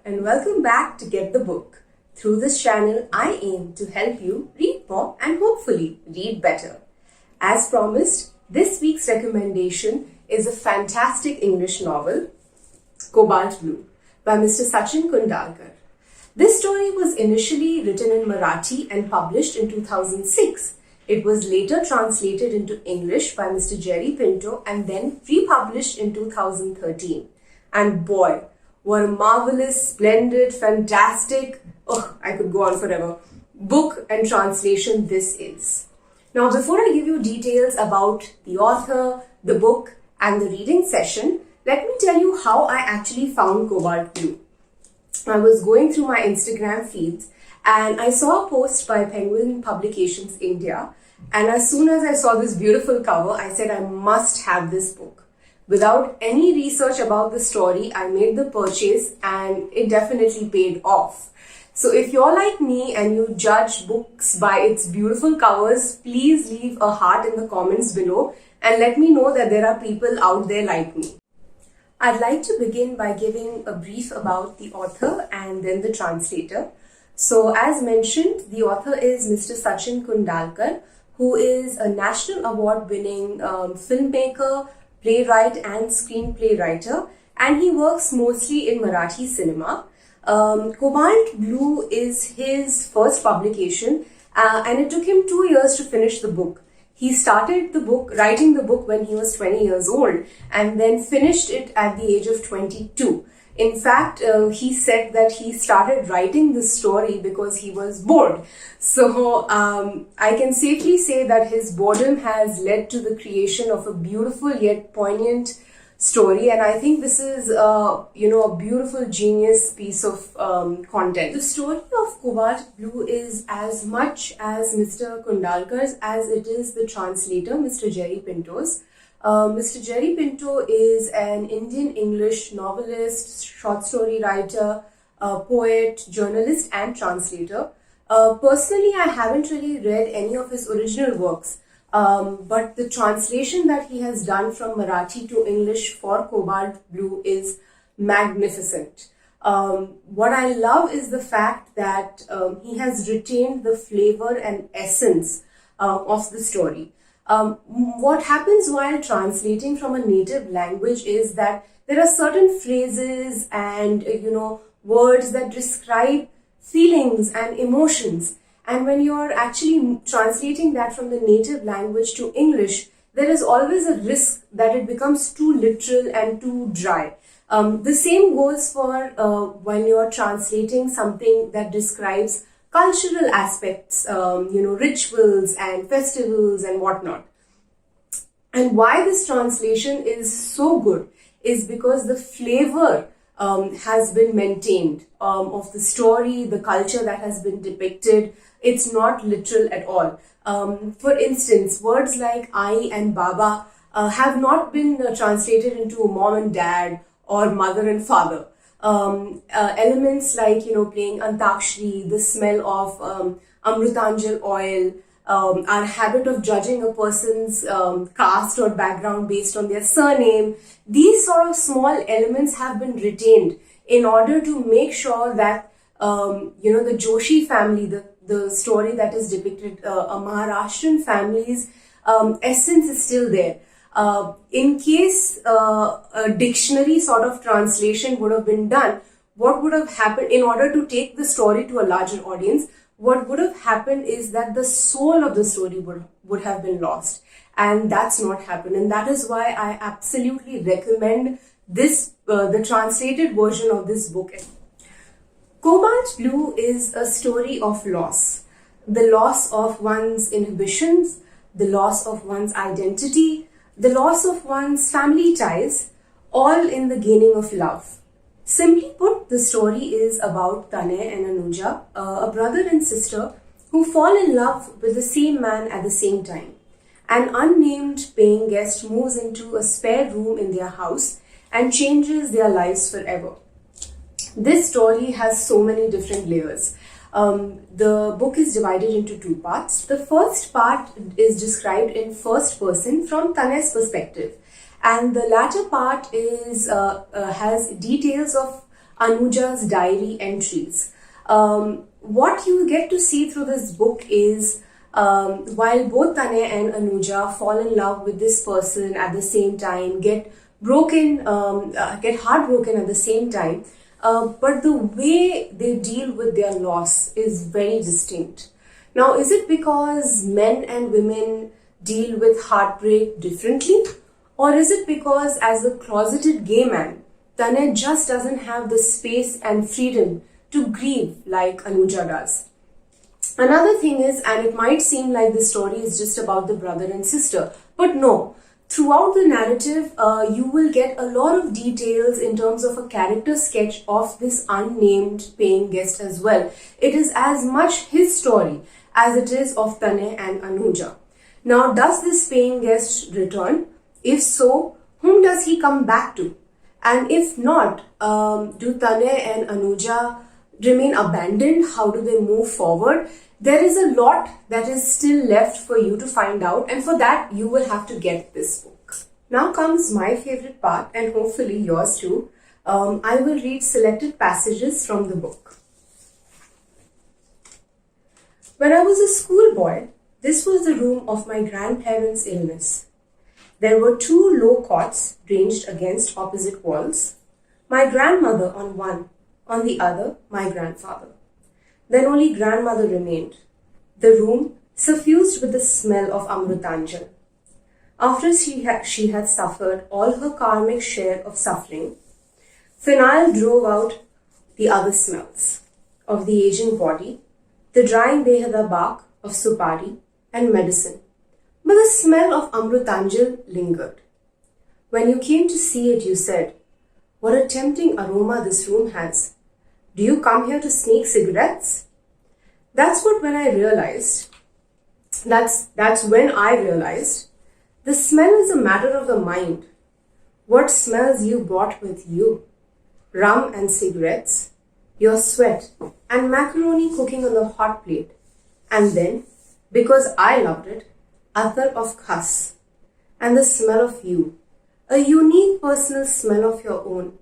and welcome back to Get the Book. Through this channel, I aim to help you read more and hopefully read better. As promised, this week's recommendation is a fantastic English novel, Cobalt Blue, by Mr. Sachin Kundalkar. This story was initially written in Marathi and published in 2006. It was later translated into English by Mr. Jerry Pinto and then republished in 2013. And boy, what a marvelous, splendid, fantastic, I could go on forever, book and translation this is. Now, before I give you details about the author, the book, and the reading session, let me tell you how I actually found Cobalt Blue. I was going through my Instagram feeds and I saw a post by Penguin Publications India, and as soon as I saw this beautiful cover, I said I must have this book. Without any research about the story, I made the purchase and it definitely paid off. So if you're like me and you judge books by its beautiful covers, please leave a heart in the comments below and let me know that there are people out there like me. I'd like to begin by giving a brief about the author and then the translator. So as mentioned, the author is Mr. Sachin Kundalkar, who is a national award-winning filmmaker, playwright and screenplay writer, and he works mostly in Marathi cinema. Cobalt Blue is his first publication and it took him 2 years to finish the book. He started writing the book when he was 20 years old and then finished it at the age of 22. In fact, he said that he started writing this story because he was bored. So I can safely say that his boredom has led to the creation of a beautiful yet poignant story, and I think this is a beautiful genius piece of content. The story of Cobalt Blue is as much as Mr. Kundalkar's as it is the translator, Mr. Jerry Pinto's. Mr. Jerry Pinto is an Indian English novelist, short story writer, poet, journalist and translator. Personally, I haven't really read any of his original works, but the translation that he has done from Marathi to English for Cobalt Blue is magnificent. What I love is the fact that he has retained the flavor and essence of the story. What happens while translating from a native language is that there are certain phrases and words that describe feelings and emotions, and when you're actually translating that from the native language to English, there is always a risk that it becomes too literal and too dry. The same goes for when you're translating something that describes cultural aspects, rituals and festivals and whatnot. And why this translation is so good is because the flavor has been maintained of the story, the culture that has been depicted. It's not literal at all. For instance, words like I and Baba have not been translated into mom and dad or mother and father. Elements like, playing Antakshri, the smell of Amrutanjal oil, our habit of judging a person's caste or background based on their surname, these sort of small elements have been retained in order to make sure that, the Joshi family, the story that is depicted, a Maharashtrian family's essence is still there. In case a dictionary sort of translation would have been done, what would have happened in order to take the story to a larger audience? What would have happened is that the soul of the story would have been lost, and that's not happened. And that is why I absolutely recommend this, the translated version of this book. Cobalt Blue is a story of loss. The loss of one's inhibitions, the loss of one's identity, the loss of one's family ties, all in the gaining of love. Simply put, the story is about Tanay and Anuja, a brother and sister who fall in love with the same man at the same time. An unnamed paying guest moves into a spare room in their house and changes their lives forever. This story has so many different layers. The book is divided into two parts. The first part is described in first person from Tanay's perspective. And the latter part is has details of Anuja's diary entries. What you get to see through this book is while both Tanay and Anuja fall in love with this person at the same time, get heartbroken at the same time, but the way they deal with their loss is very distinct. Now, is it because men and women deal with heartbreak differently? Or is it because as a closeted gay man, Tanay just doesn't have the space and freedom to grieve like Anuja does? Another thing is, and it might seem like the story is just about the brother and sister, but no. Throughout the narrative, you will get a lot of details in terms of a character sketch of this unnamed paying guest as well. It is as much his story as it is of Tanay and Anuja. Now, does this paying guest return? If so, whom does he come back to? And if not, do Tanay and Anuja remain abandoned? How do they move forward? There is a lot that is still left for you to find out, and for that you will have to get this book. Now comes my favorite part, and hopefully yours too. I will read selected passages from the book. When I was a schoolboy, this was the room of my grandparents' illness. There were 2 low cots ranged against opposite walls. My grandmother on one, on the other my grandfather. Then only grandmother remained. The room suffused with the smell of Amrutanjal. After she had suffered all her karmic share of suffering, Phenyl drove out the other smells of the aging body, the drying behada bark of supari and medicine. But the smell of Amrutanjal lingered. When you came to see it, you said, "What a tempting aroma this room has. Do you come here to sneak cigarettes?" That's when I realized the smell is a matter of the mind. What smells you brought with you? Rum and cigarettes, your sweat and macaroni cooking on the hot plate. And then, because I loved it, athar of khas and the smell of you, a unique personal smell of your own.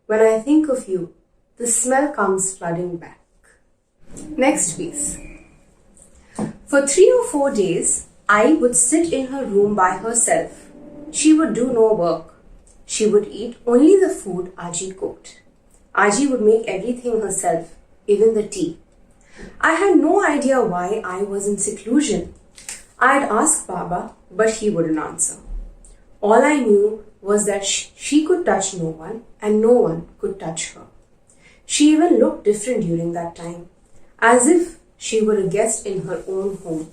When I think of you, the smell comes flooding back. Next piece. For 3 or 4 days, I would sit in her room by herself. She would do no work. She would eat only the food Aji cooked. Aji would make everything herself, even the tea. I had no idea why I was in seclusion. I'd ask Baba, but he wouldn't answer. All I knew was that she could touch no one and no one could touch her. She even looked different during that time, as if she were a guest in her own home.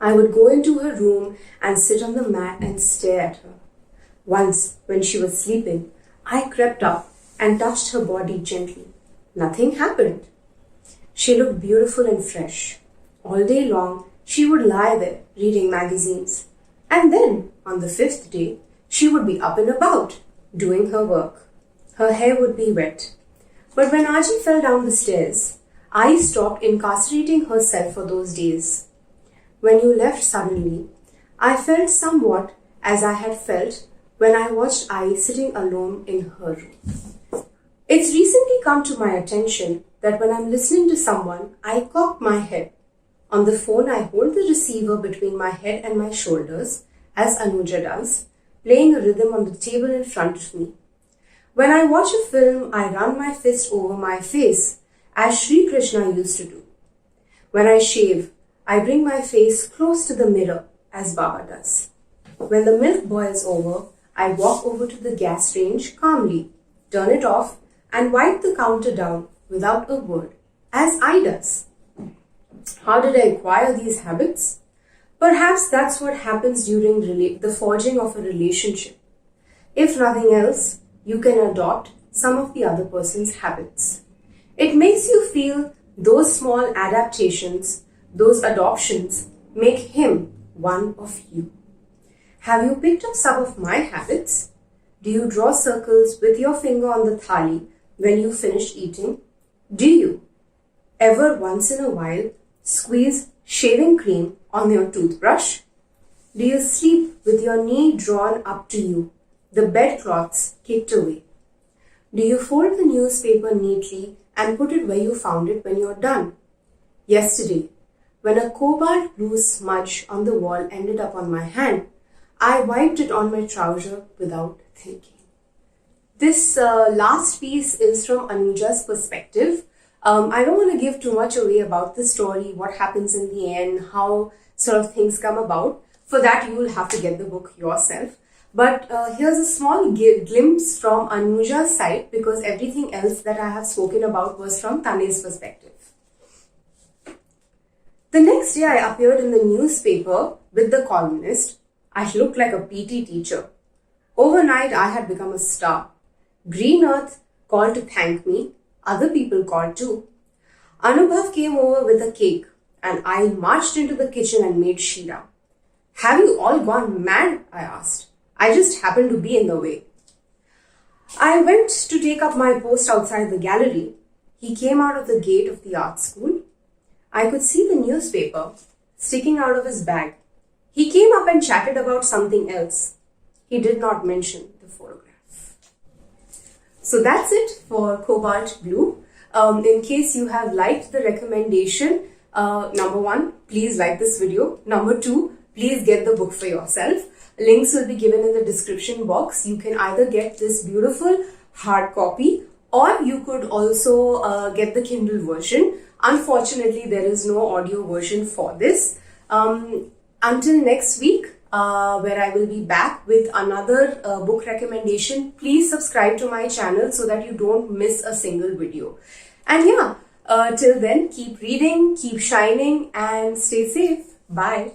I would go into her room and sit on the mat and stare at her. Once, when she was sleeping, I crept up and touched her body gently. Nothing happened. She looked beautiful and fresh. All day long, she would lie there reading magazines. And then, on the 5th day, she would be up and about, doing her work. Her hair would be wet. But when Aji fell down the stairs, I stopped incarcerating herself for those days. When you left suddenly, I felt somewhat as I had felt when I watched I sitting alone in her room. It's recently come to my attention that when I'm listening to someone, I cock my head. On the phone, I hold the receiver between my head and my shoulders, as Anuja does, playing a rhythm on the table in front of me. When I watch a film, I run my fist over my face, as Sri Krishna used to do. When I shave, I bring my face close to the mirror, as Baba does. When the milk boils over, I walk over to the gas range calmly, turn it off, and wipe the counter down without a word, as I does. How did I acquire these habits? Perhaps that's what happens during the forging of a relationship. If nothing else, you can adopt some of the other person's habits. It makes you feel those small adaptations, those adoptions, make him one of you. Have you picked up some of my habits? Do you draw circles with your finger on the thali when you finish eating? Do you ever once in a while squeeze shaving cream on your toothbrush? Do you sleep with your knee drawn up to you, the bedcloths kicked away? Do you fold the newspaper neatly and put it where you found it when you're done? Yesterday, when a cobalt blue smudge on the wall ended up on my hand, I wiped it on my trouser without thinking. This last piece is from Anuja's perspective. I don't want to give too much away about the story, what happens in the end, how sort of things come about. For that, you will have to get the book yourself. But here's a small glimpse from Anuja's side, because everything else that I have spoken about was from Tane's perspective. The next day, I appeared in the newspaper with the columnist. I looked like a PT teacher. Overnight, I had become a star. Green Earth called to thank me. Other people called too. Anubhav came over with a cake and I marched into the kitchen and made Sheera. Have you all gone mad? I asked. I just happened to be in the way. I went to take up my post outside the gallery. He came out of the gate of the art school. I could see the newspaper sticking out of his bag. He came up and chatted about something else. He did not mention the photograph. So that's it for Cobalt Blue. In case you have liked the recommendation, number 1, please like this video. Number 2, please get the book for yourself. Links will be given in the description box. You can either get this beautiful hard copy or you could also get the Kindle version. Unfortunately, there is no audio version for this. Until next week, where I will be back with another book recommendation. Please subscribe to my channel so that you don't miss a single video. And yeah, till then, keep reading, keep shining, and stay safe. Bye.